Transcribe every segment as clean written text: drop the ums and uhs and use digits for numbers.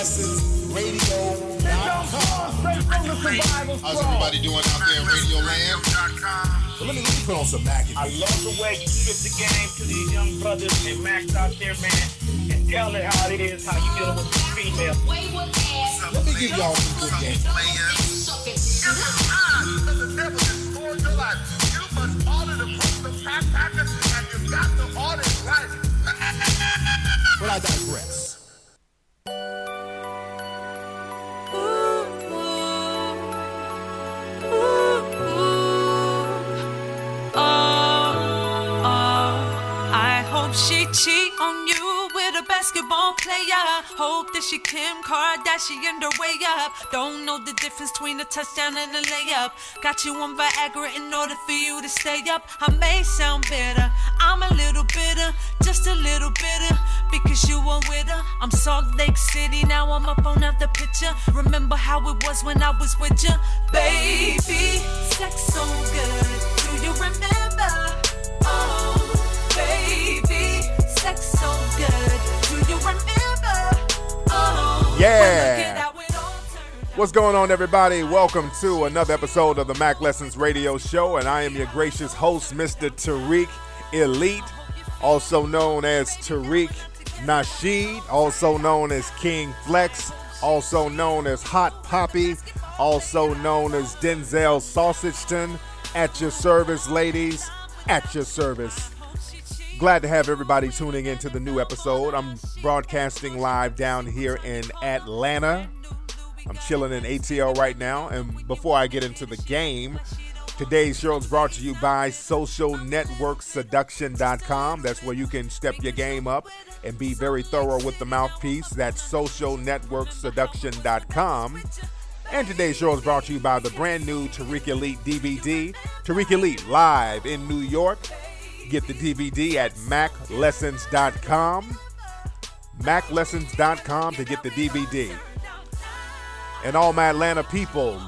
Lessons Radio.com. How's everybody doing out there in Radio Land? Well, let me put on some Mack. I love the way you spit the game to these young brothers and Max out there, man, and tell it how it is, how you dealing with the female. Let me give y'all some good games. The devil destroyed your life. You must order the package, and you got to order it right. But I digress. I hope she cheat on you with a basketball player. Hope that she Kim Kardashian her way up. Don't know the difference between a touchdown and a layup. Got you on Viagra in order for you to stay up. I may sound bitter, I'm a little bitter, just a little bitter, because you were with her. I'm Salt Lake City, now I'm up on the picture. Remember how it was when I was with you, baby. Sex so good, do you remember? Oh, baby, sex so good. Do you remember? Oh, yeah. What's going on, everybody? Welcome to another episode of the Mack Lessons Radio Show, and I am your gracious host, Mr. Tariq Elite, also known as Tariq Nasheed, also known as King Flex, also known as Hot Poppy, also known as Denzel Sausageton. At your service, ladies, at your service. Glad to have everybody tuning into the new episode. I'm broadcasting live down here in Atlanta. I'm chilling in ATL right now. And before I get into the game, today's show is brought to you by socialnetworkseduction.com. That's where you can step your game up and be very thorough with the mouthpiece. That's socialnetworkseduction.com. And today's show is brought to you by the brand new Tariq Elite DVD. Tariq Elite live in New York. Get the DVD at macklessons.com. Macklessons.com to get the DVD. And all my Atlanta people,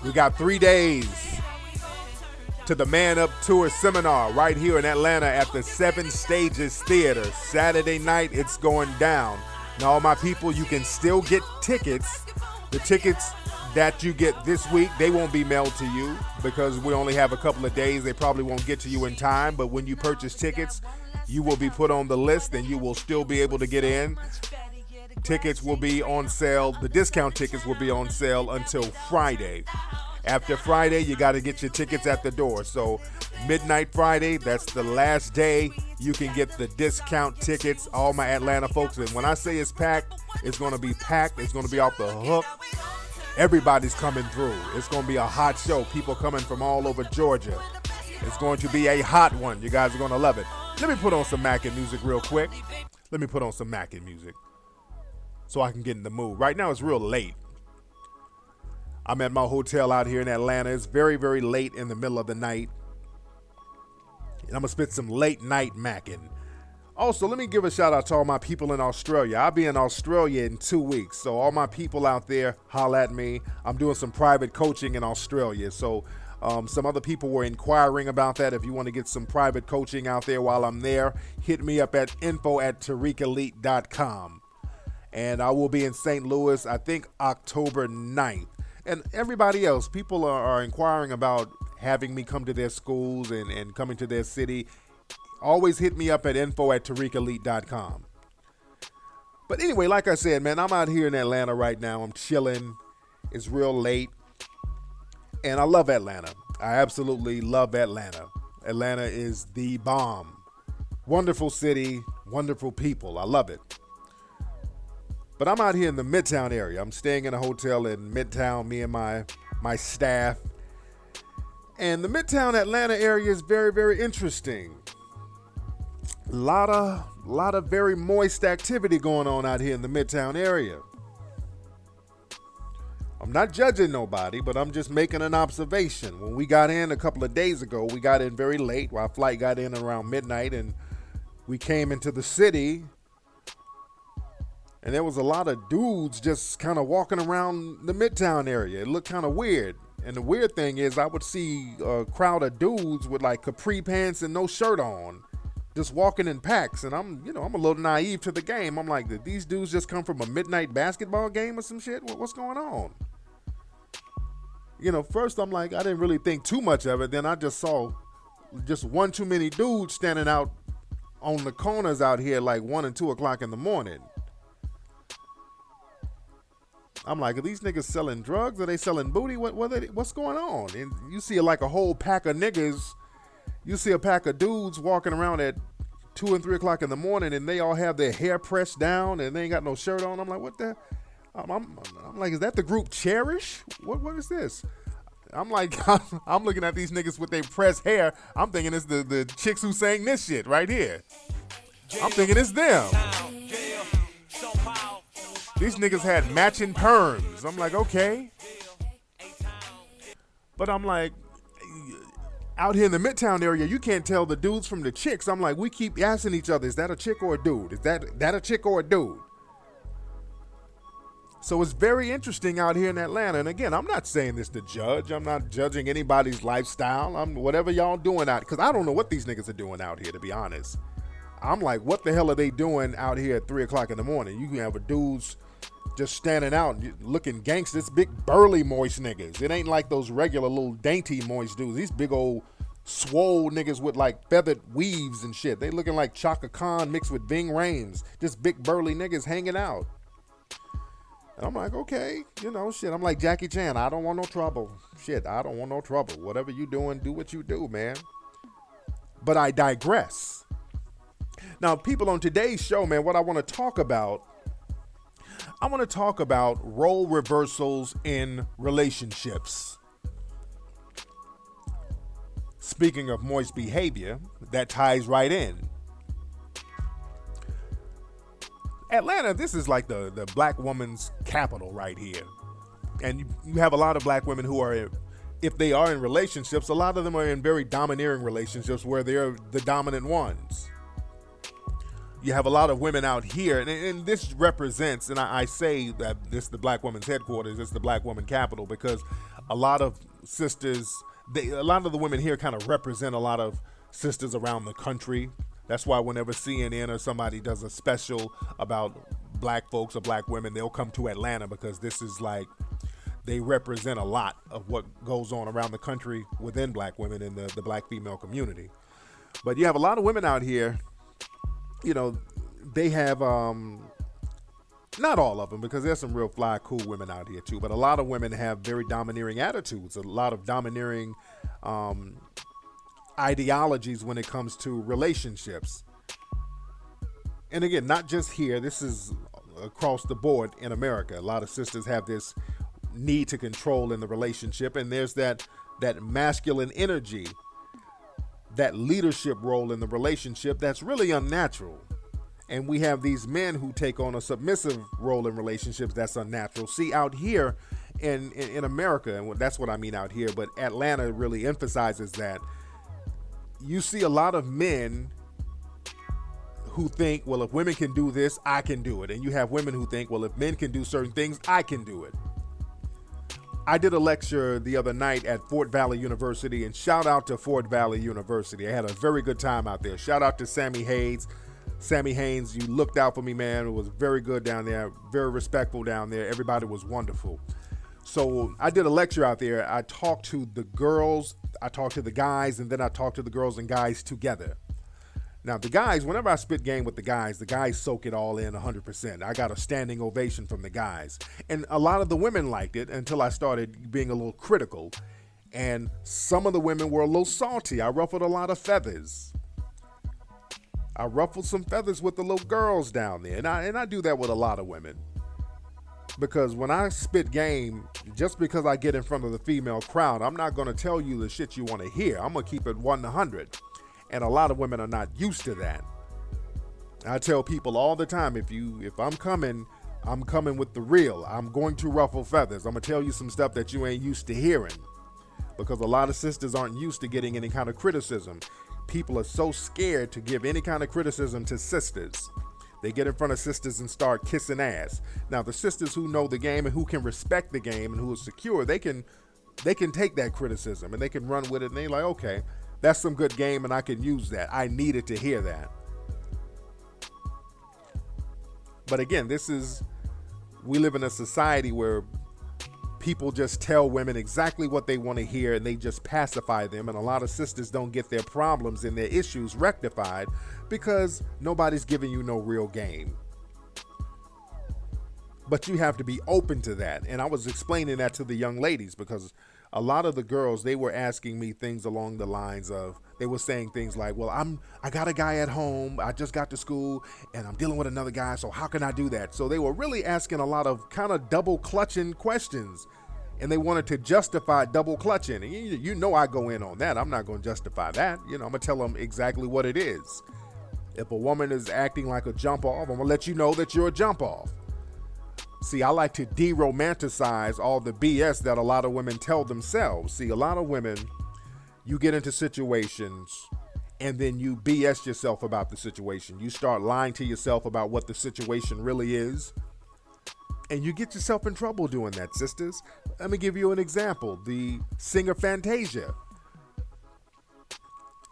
we got 3 days to the Man Up Tour Seminar right here in Atlanta at the Seven Stages Theater. Saturday night, it's going down. Now, all my people, you can still get tickets. The tickets that you get this week, they won't be mailed to you because we only have a couple of days. They probably won't get to you in time, but when you purchase tickets, you will be put on the list and you will still be able to get in. Tickets will be on sale. The discount tickets will be on sale until Friday. After Friday, you got to get your tickets at the door. So midnight Friday, that's the last day you can get the discount tickets, all my Atlanta folks. And when I say it's packed, it's going to be packed. It's going to be off the hook. Everybody's coming through. It's going to be a hot show. People coming from all over Georgia. It's going to be a hot one. You guys are going to love it. Let me put on some Mackin music real quick. Let me put on some Mackin music so I can get in the mood. Right now it's real late. I'm at my hotel out here in Atlanta. It's very, very late in the middle of the night. And I'm going to spit some late night Mackin. Also, let me give a shout out to all my people in Australia. I'll be in Australia in 2 weeks. So all my people out there, holla at me. I'm doing some private coaching in Australia. So some other people were inquiring about that. If you want to get some private coaching out there while I'm there, hit me up at info@tariqelite.com. And I will be in St. Louis, I think October 9th. And everybody else, people are inquiring about having me come to their schools and coming to their city. Always hit me up at info@tariqelite.com. But anyway, like I said, man, I'm out here in Atlanta right now. I'm chilling. It's real late. And I love Atlanta. I absolutely love Atlanta. Atlanta is the bomb. Wonderful city, wonderful people. I love it. But I'm out here in the Midtown area. I'm staying in a hotel in Midtown, me and my staff. And the Midtown Atlanta area is very, very interesting. A lot of very moist activity going on out here in the Midtown area. I'm not judging nobody, but I'm just making an observation. When we got in a couple of days ago, we got in very late. Our flight got in around midnight, and we came into the city, and there was a lot of dudes just kind of walking around the Midtown area. It looked kind of weird. And the weird thing is I would see a crowd of dudes with like capri pants and no shirt on. just walking in packs, and I'm a little naive to the game. I'm like, did these dudes just come from a midnight basketball game or some shit? What's going on? First I'm like, I didn't really think too much of it. Then I just saw just one too many dudes standing out on the corners out here like 1 and 2 o'clock in the morning. I'm like, are these niggas selling drugs? Are they selling booty? What's going on? And you see like a whole pack of niggas. You see a pack of dudes walking around at 2 and 3 o'clock in the morning, and they all have their hair pressed down, and they ain't got no shirt on. I'm like, what the? I'm like, is that the group Cherish? What is this? I'm like, I'm looking at these niggas with their pressed hair. I'm thinking it's the chicks who sang this shit right here. I'm thinking it's them. These niggas had matching perms. I'm like, okay. But I'm like, out here in the Midtown area, you can't tell the dudes from the chicks. I'm like, we keep asking each other, is that a chick or a dude? Is that a chick or a dude? So it's very interesting out here in Atlanta. And again, I'm not saying this to judge. I'm not judging anybody's lifestyle. I'm whatever y'all doing out, because I don't know what these niggas are doing out here, to be honest. I'm like, what the hell are they doing out here at 3 o'clock in the morning? You can have a dudes just standing out looking gangsters, big burly moist niggas. It ain't like those regular little dainty moist dudes. These big old swole niggas with like feathered weaves and shit. They looking like Chaka Khan mixed with Ving Rhames. Just big burly niggas hanging out. And I'm like, okay, shit. I'm like Jackie Chan. I don't want no trouble. Shit, I don't want no trouble. Whatever you doing, do what you do, man. But I digress. Now, people, on today's show, man, what I want to talk about, role reversals in relationships. Speaking of moist behavior, that ties right in. Atlanta, this is like the black woman's capital right here. And you have a lot of black women who are, if they are in relationships, a lot of them are in very domineering relationships where they're the dominant ones. You have a lot of women out here, and this represents, and I say that this is the black woman's headquarters, it's the black woman capital, because a lot of sisters, a lot of the women here kind of represent a lot of sisters around the country. That's why whenever CNN or somebody does a special about black folks or black women, they'll come to Atlanta, because this is like, they represent a lot of what goes on around the country within black women in the black female community. But you have a lot of women out here, they have, not all of them, because there's some real fly, cool women out here too, but a lot of women have very domineering attitudes, a lot of domineering ideologies when it comes to relationships. And again, not just here, this is across the board in America. A lot of sisters have this need to control in the relationship, and there's that masculine energy, that leadership role in the relationship that's really unnatural. And we have these men who take on a submissive role in relationships that's unnatural. See, out here in America, and that's what I mean out here, but Atlanta really emphasizes that, you see a lot of men who think, well, if women can do this, I can do it. And you have women who think, well, if men can do certain things, I can do it. I did a lecture the other night at Fort Valley University, and shout out to Fort Valley University. I had a very good time out there. Shout out to Sammy Haynes. Sammy Haynes, you looked out for me, man. It was very good down there, very respectful down there. Everybody was wonderful. So I did a lecture out there. I talked to the girls, I talked to the guys, and then I talked to the girls and guys together. Now, the guys, whenever I spit game with the guys soak it all in 100%. I got a standing ovation from the guys. And a lot of the women liked it until I started being a little critical. And some of the women were a little salty. I ruffled a lot of feathers. I ruffled some feathers with the little girls down there. And I do that with a lot of women. Because when I spit game, just because I get in front of the female crowd, I'm not going to tell you the shit you want to hear. I'm going to keep it 100. And a lot of women are not used to that. I tell people all the time, if I'm coming with the real. I'm going to ruffle feathers. I'm going to tell you some stuff that you ain't used to hearing. Because a lot of sisters aren't used to getting any kind of criticism. People are so scared to give any kind of criticism to sisters. They get in front of sisters and start kissing ass. Now, the sisters who know the game and who can respect the game and who are secure, they can take that criticism and they can run with it, and they're like, okay. That's some good game, and I can use that. I needed to hear that. But again, we live in a society where people just tell women exactly what they want to hear, and they just pacify them. And a lot of sisters don't get their problems and their issues rectified because nobody's giving you no real game. But you have to be open to that. And I was explaining that to the young ladies because a lot of the girls, they were asking me things along the lines of, they were saying things like, well, I got a guy at home, I just got to school, and I'm dealing with another guy, so how can I do that? So they were really asking a lot of kind of double clutching questions, and they wanted to justify double clutching. And you know I go in on that. I'm not going to justify that. I'm going to tell them exactly what it is. If a woman is acting like a jump off, I'm going to let you know that you're a jump off. See, I like to de-romanticize all the BS that a lot of women tell themselves. See, a lot of women, you get into situations and then you BS yourself about the situation. You start lying to yourself about what the situation really is. And you get yourself in trouble doing that, sisters. Let me give you an example. The singer Fantasia.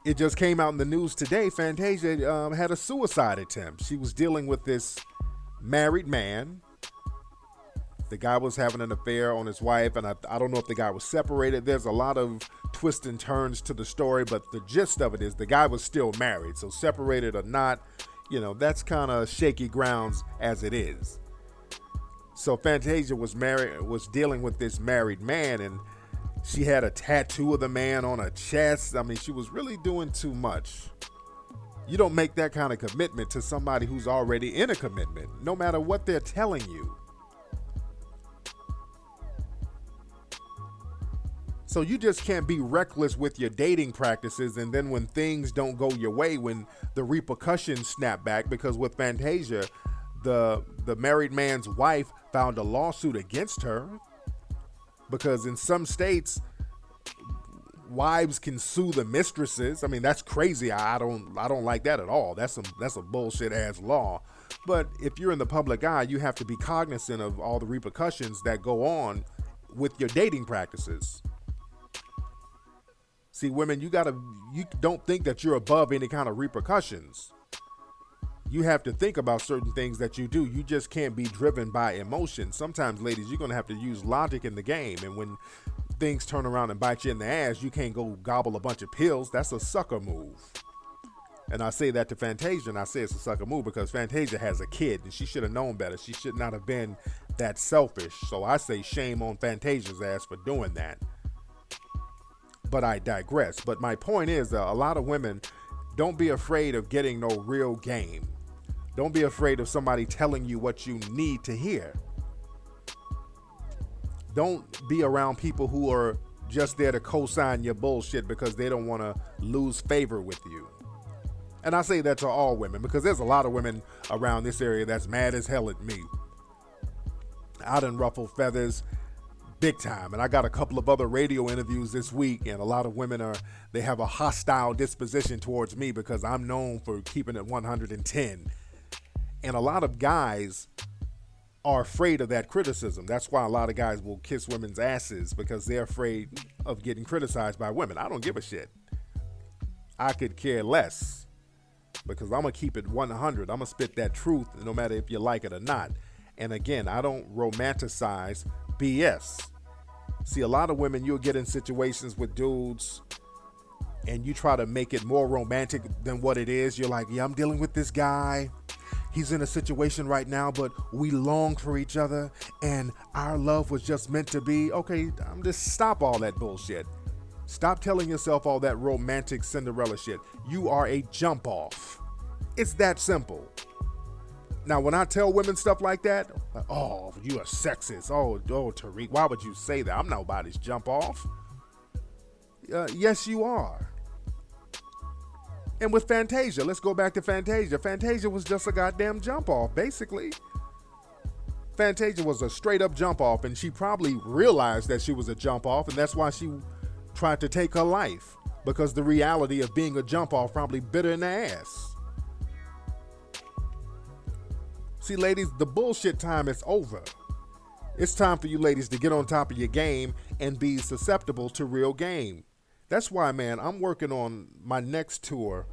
It just came out in the news today. Fantasia had a suicide attempt. She was dealing with this married man. The guy was having an affair on his wife, and I don't know if the guy was separated. There's a lot of twists and turns to the story, but the gist of it is the guy was still married. So separated or not, that's kind of shaky grounds as it is. So Fantasia was dealing with this married man, and she had a tattoo of the man on her chest. I mean, she was really doing too much. You don't make that kind of commitment to somebody who's already in a commitment, no matter what they're telling you. So you just can't be reckless with your dating practices, and then when things don't go your way, when the repercussions snap back, because with Fantasia, the married man's wife filed a lawsuit against her because in some states, wives can sue the mistresses. I mean, that's crazy. I don't like that at all. That's a bullshit ass law. But if you're in the public eye, you have to be cognizant of all the repercussions that go on with your dating practices. See, women, you don't think that you're above any kind of repercussions. You have to think about certain things that you do. You just can't be driven by emotion. Sometimes, ladies, you're going to have to use logic in the game. And when things turn around and bite you in the ass, you can't go gobble a bunch of pills. That's a sucker move. And I say that to Fantasia, and I say it's a sucker move because Fantasia has a kid, and she should have known better. She should not have been that selfish. So I say shame on Fantasia's ass for doing that. But I digress. But my point is a lot of women, don't be afraid of getting no real game. Don't be afraid of somebody telling you what you need to hear. Don't be around people who are just there to co-sign your bullshit because they don't want to lose favor with you. And I say that to all women because there's a lot of women around this area that's mad as hell at me. I done ruffled feathers big time. And I got a couple of other radio interviews this week, and a lot of women they have a hostile disposition towards me because I'm known for keeping it 110. And a lot of guys are afraid of that criticism. That's why a lot of guys will kiss women's asses because they're afraid of getting criticized by women. I don't give a shit. I could care less because I'm going to keep it 100. I'm going to spit that truth no matter if you like it or not. And again, I don't romanticize BS. See, a lot of women, you'll get in situations with dudes and you try to make it more romantic than what it is. You're like, yeah, I'm dealing with this guy. He's in a situation right now, but we longed for each other and our love was just meant to be. Okay, just stop all that bullshit. Stop telling yourself all that romantic Cinderella shit. You are a jump off. It's that simple. Now, when I tell women stuff like that, like, oh, you are sexist. Oh, Tariq, why would you say that? I'm nobody's jump off. Yes, you are. And with Fantasia, let's go back to Fantasia. Fantasia was just a goddamn jump off, basically. Fantasia was a straight up jump off, and she probably realized that she was a jump off, and that's why she tried to take her life, because the reality of being a jump off probably bit her in the ass. See, ladies, the bullshit time is over. It's time for you ladies to get on top of your game and be susceptible to real game. That's why, man, I'm working on my next tour.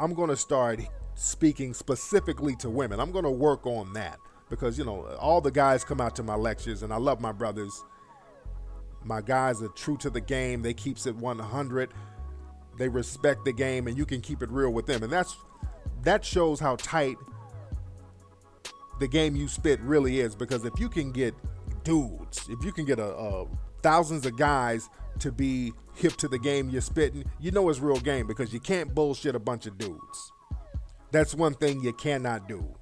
I'm going to start speaking specifically to women. I'm going to work on that because, you know, all the guys come out to my lectures, and I love my brothers. My guys are true to the game. They keeps it 100. They respect the game, and you can keep it real with them. And that shows how tight the game you spit really is, because if you can get dudes, if you can get thousands of guys to be hip to the game you're spitting, you know it's real game, because you can't bullshit a bunch of dudes. That's one thing you cannot do.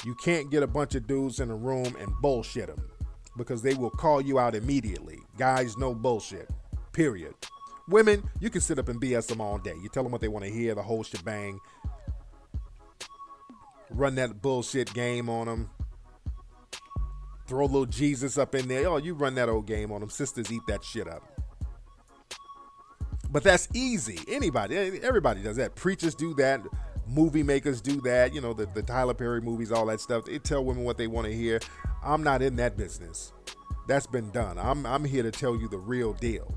You can't get a bunch of dudes in a room and bullshit them, because they will call you out immediately. Guys, no bullshit, period. Women, you can sit up and BS them all day. You tell them what they want to hear, the whole shebang. Run that bullshit game on them. Throw a little Jesus up in there. Oh, you run that old game on them. Sisters eat that shit up. But that's easy. Everybody does that. Preachers do that. Movie makers do that. You know, the Tyler Perry movies, all that stuff. They tell women what they want to hear. I'm not in that business. That's been done. I'm here to tell you the real deal.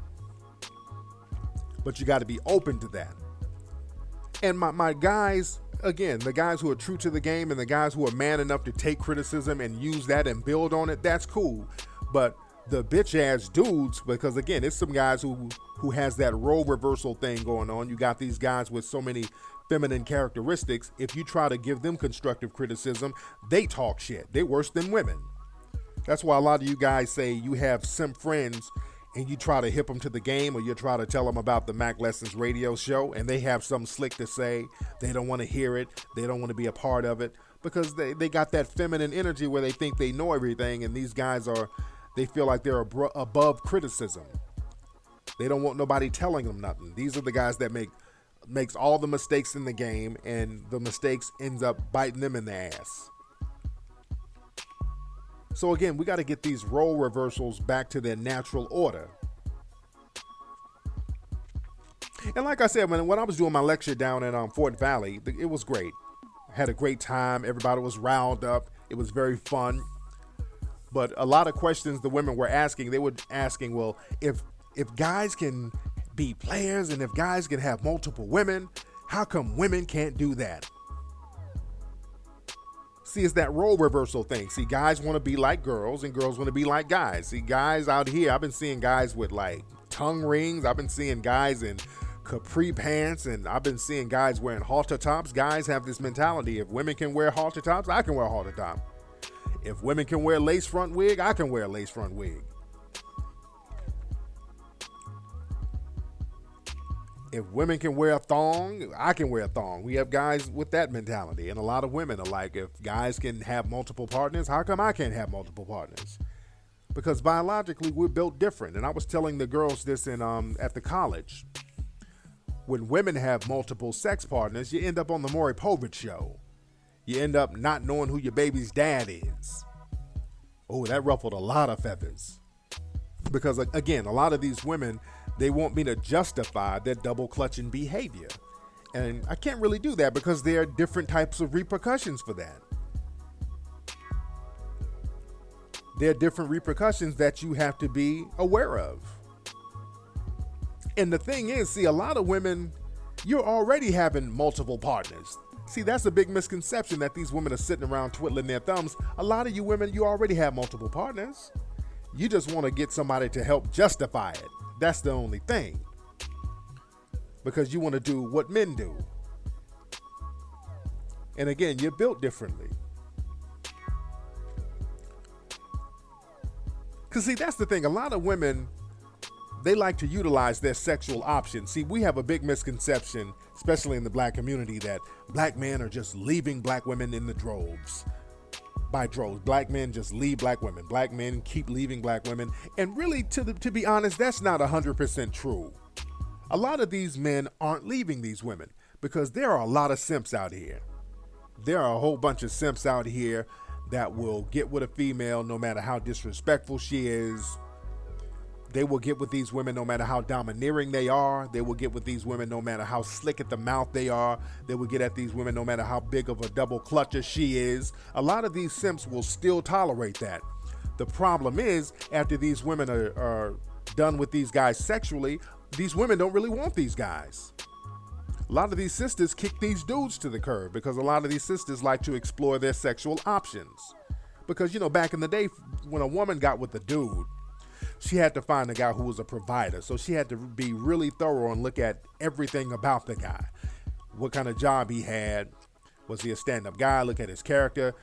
But you got to be open to that. And my guys, again, the guys who are true to the game and the guys who are man enough to take criticism and use that and build on it, that's cool. But the bitch ass dudes, because again, it's some guys who has that role reversal thing going on. You got these guys with so many feminine characteristics. If you try to give them constructive criticism, they talk shit. They're worse than women. That's why a lot of you guys say you have simp friends and you try to hip them to the game, or you try to tell them about the Mack Lessons Radio show, and they have something slick to say. They don't want to hear it. They don't want to be a part of it, because they got that feminine energy where they think they know everything, and these guys they feel like they're above criticism. They don't want nobody telling them nothing. These are the guys that makes all the mistakes in the game, and the mistakes ends up biting them in the ass. So again, we got to get these role reversals back to their natural order. And like I said, when I was doing my lecture down in Fort Valley, it was great. I had a great time. Everybody was riled up. It was very fun. But a lot of questions the women were asking, they were asking, well, if guys can be players and if guys can have multiple women, how come women can't do that? See, it's that role reversal thing. See, guys want to be like girls and girls want to be like guys. See, guys out here, I've been seeing guys with like tongue rings. I've been seeing guys in capri pants, and I've been seeing guys wearing halter tops. Guys have this mentality. If women can wear halter tops, I can wear a halter top. If women can wear a lace front wig, I can wear a lace front wig. If women can wear a thong, I can wear a thong. We have guys with that mentality. And a lot of women are like, if guys can have multiple partners, how come I can't have multiple partners? Because biologically, we're built different. And I was telling the girls this at the college. When women have multiple sex partners, you end up on the Maury Povich show. You end up not knowing who your baby's dad is. Oh, that ruffled a lot of feathers. Because again, a lot of these women, they want me to justify their double clutching behavior. And I can't really do that because there are different types of repercussions for that. There are different repercussions that you have to be aware of. And the thing is, see, a lot of women, you're already having multiple partners. See, that's a big misconception that these women are sitting around twiddling their thumbs. A lot of you women, you already have multiple partners. You just want to get somebody to help justify it. That's the only thing. Because you want to do what men do. And again, you're built differently. Because see, that's the thing. A lot of women, they like to utilize their sexual options. See, we have a big misconception, especially in the black community, that black men are just leaving black women in the droves. By droves. Black men just leave black women. Black men keep leaving black women. And really, to be honest, that's not 100% true. A lot of these men aren't leaving these women because there are a lot of simps out here. There are a whole bunch of simps out here that will get with a female no matter how disrespectful she is. They will get with these women no matter how domineering they are. They will get with these women no matter how slick at the mouth they are. They will get at these women no matter how big of a double clutcher she is. A lot of these simps will still tolerate that. The problem is, after these women are done with these guys sexually, these women don't really want these guys. A lot of these sisters kick these dudes to the curb because a lot of these sisters like to explore their sexual options. Because, back in the day, when a woman got with a dude, she had to find a guy who was a provider. So she had to be really thorough and look at everything about the guy. What kind of job he had. Was he a stand-up guy? Look at his character.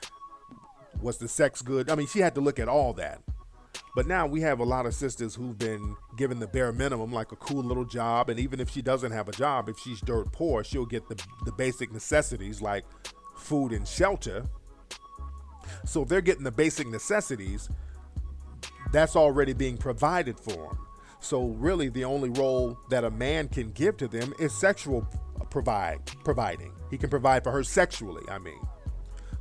Was the sex good? I mean, she had to look at all that. But now we have a lot of sisters who've been given the bare minimum, like a cool little job. And even if she doesn't have a job, if she's dirt poor, she'll get the basic necessities like food and shelter. So if they're getting the basic necessities, that's already being provided for them. So really the only role that a man can give to them is sexual providing. He can provide for her sexually,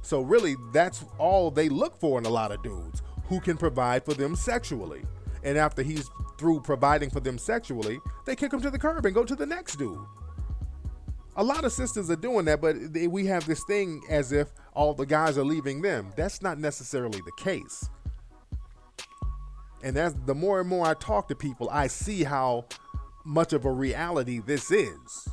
So really that's all they look for in a lot of dudes, who can provide for them sexually. And after he's through providing for them sexually, they kick him to the curb and go to the next dude. A lot of sisters are doing that, but we have this thing as if all the guys are leaving them. That's not necessarily the case. And that's the more and more I talk to people, I see how much of a reality this is.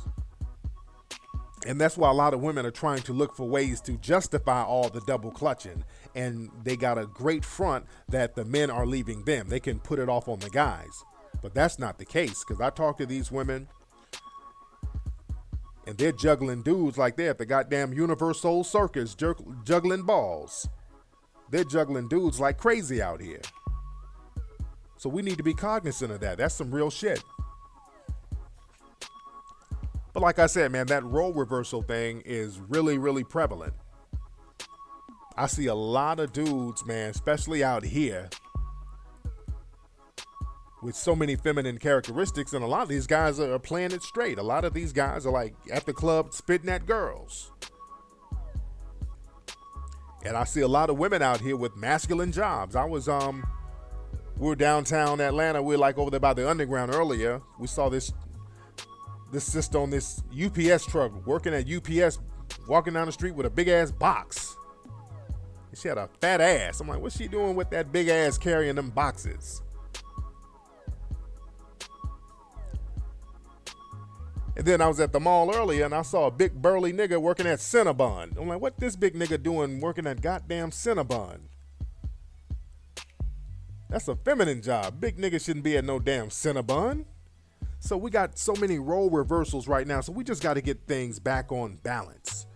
And that's why a lot of women are trying to look for ways to justify all the double clutching. And they got a great front that the men are leaving them. They can put it off on the guys. But that's not the case, because I talk to these women and they're juggling dudes like they're at the goddamn Universal Circus juggling balls. They're juggling dudes like crazy out here. So we need to be cognizant of that. That's some real shit. But like I said, man, that role reversal thing is really, really prevalent. I see a lot of dudes, man, especially out here, with so many feminine characteristics, and a lot of these guys are playing it straight. A lot of these guys are like at the club spitting at girls. And I see a lot of women out here with masculine jobs. We were downtown Atlanta. We were like over there by the underground earlier. We saw this sister on this UPS truck working at UPS, walking down the street with a big ass box. And she had a fat ass. I'm like, what's she doing with that big ass carrying them boxes? And then I was at the mall earlier and I saw a big burly nigga working at Cinnabon. I'm like, what this big nigga doing working at goddamn Cinnabon? That's a feminine job. Big nigga shouldn't be at no damn Cinnabon. So we got so many role reversals right now. So we just got to get things back on balance.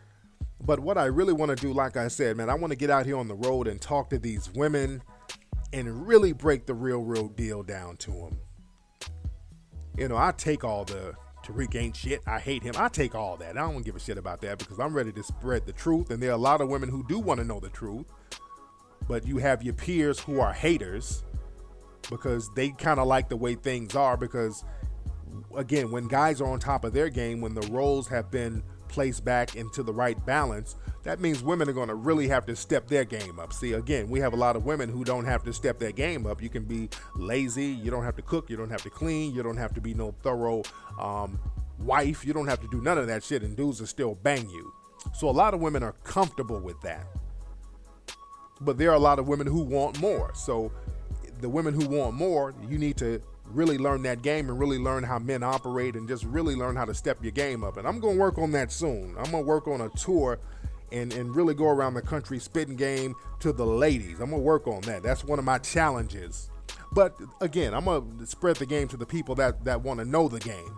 But what I really want to do, like I said, man, I want to get out here on the road and talk to these women and really break the real deal down to them. I take all the Tariq ain't shit, I hate him. I take all that. I don't give a shit about that because I'm ready to spread the truth. And there are a lot of women who do want to know the truth. But you have your peers who are haters because they kind of like the way things are. Because, again, when guys are on top of their game, when the roles have been placed back into the right balance, that means women are going to really have to step their game up. See, again, we have a lot of women who don't have to step their game up. You can be lazy. You don't have to cook. You don't have to clean. You don't have to be no thorough wife. You don't have to do none of that shit, and dudes will still bang you. So a lot of women are comfortable with that. But there are a lot of women who want more. So the women who want more, you need to really learn that game and really learn how men operate and just really learn how to step your game up. And I'm going to work on that soon. I'm going to work on a tour and really go around the country spitting game to the ladies. I'm going to work on that. That's one of my challenges. But again, I'm going to spread the game to the people that want to know the game.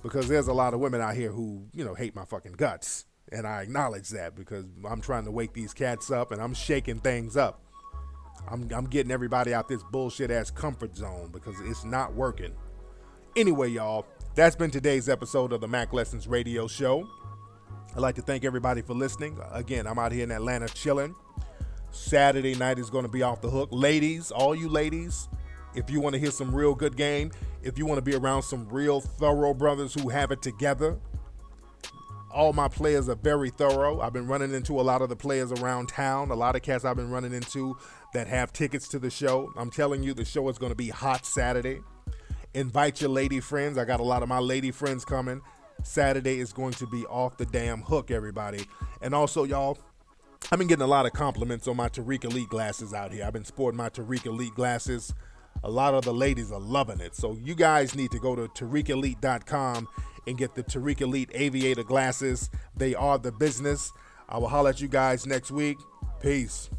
Because there's a lot of women out here who, hate my fucking guts. And I acknowledge that because I'm trying to wake these cats up and I'm shaking things up. I'm getting everybody out this bullshit ass comfort zone because it's not working. Anyway, y'all, that's been today's episode of the Mack Lessons Radio Show. I'd like to thank everybody for listening. Again, I'm out here in Atlanta chilling. Saturday night is going to be off the hook. Ladies, all you ladies, if you want to hear some real good game, if you want to be around some real thorough brothers who have it together, all my players are very thorough. I've been running into a lot of the players around town, a lot of cats I've been running into that have tickets to the show. I'm telling you, the show is going to be hot Saturday. Invite your lady friends. I got a lot of my lady friends coming. Saturday is going to be off the damn hook, everybody. And also, y'all, I've been getting a lot of compliments on my Tariq Elite glasses out here. I've been sporting my Tariq Elite glasses. A lot of the ladies are loving it. So you guys need to go to TariqElite.com and get the Tariq Elite Aviator glasses. They are the business. I will holler at you guys next week. Peace.